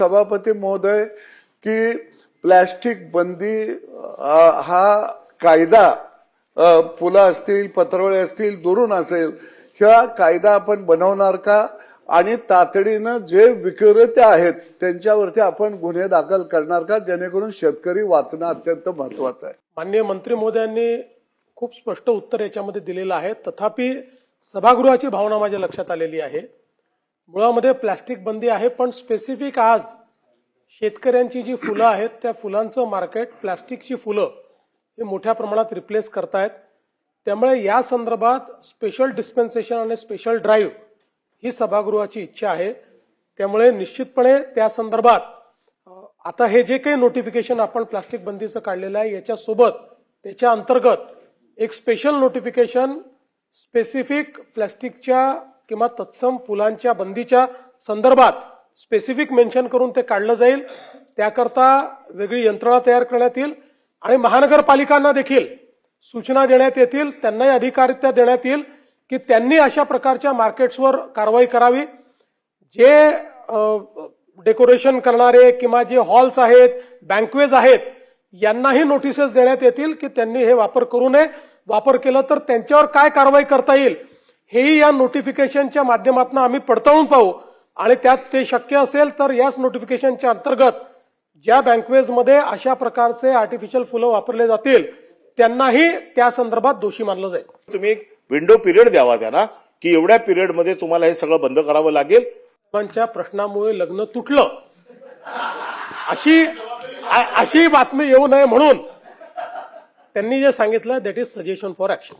सभापती महोदय की प्लास्टिक बंदी हा कायदा पुला असतील पत्रावळी असतील दुरून असेल ह्या कायदा आपण बनवणार का आणि तातडीनं जे विक्रेते आहेत त्यांच्यावरती आपण गुन्हे दाखल करणार का जेणेकरून शेतकरी वाचणं अत्यंत महत्वाचं आहे। माननीय मंत्री महोदयांनी खूप स्पष्ट उत्तर याच्यामध्ये दिलेलं आहे। तथापि सभागृहाची भावना माझ्या लक्षात आलेली आहे। मुळामध्ये प्लास्टिक बंदी आहे पण स्पेसिफिक आज शेतकऱ्यांची जी फुलं आहेत त्या फुलांचं मार्केट प्लास्टिकची फुलं हे मोठ्या प्रमाणात रिप्लेस करतायत। त्यामुळे या संदर्भात स्पेशल डिस्पेन्सेशन आणि स्पेशल ड्राईव्ह ही सभागृहाची इच्छा आहे। त्यामुळे निश्चितपणे त्या संदर्भात आता हे जे काही नोटिफिकेशन आपण प्लास्टिक बंदीचं काढलेलं आहे याच्यासोबत त्याच्या अंतर्गत एक स्पेशल नोटिफिकेशन स्पेसिफिक प्लास्टिकच्या किंवा तत्सम फुलांच्या बंदीच्या संदर्भात स्पेसिफिक मेन्शन करून ते काढलं जाईल। त्याकरता वेगळी यंत्रणा तयार करण्यात येईल आणि महानगरपालिकांना देखील सूचना देण्यात येतील, त्यांनाही अधिकारित्या देण्यात येईल की त्यांनी अशा प्रकारच्या मार्केट्सवर कारवाई करावी। जे डेकोरेशन करणारे किंवा जे हॉल्स आहेत बँकवेज आहेत यांनाही नोटिसेस देण्यात येतील की त्यांनी हे वापर करू नये, वापर केलं तर त्यांच्यावर काय कारवाई करता येईल हेही या नोटिफिकेशनच्या माध्यमातून आम्ही पडताळून पाहू आणि त्यात ते शक्य असेल तर याच नोटिफिकेशनच्या अंतर्गत ज्या बँकवेजमध्ये अशा प्रकारचे आर्टिफिशियल फुलं वापरले जातील त्यांनाही त्या संदर्भात दोषी मानलं जाईल। तुम्ही एक विंडो पिरियड द्यावा त्यांना की एवढ्या पिरियड मध्ये तुम्हाला हे सगळं बंद करावं लागेल। लोकांच्या प्रश्नामुळे लग्न तुटलं अशी बातमी येऊ नये म्हणून त्यांनी जे सांगितलं that is suggestion for action.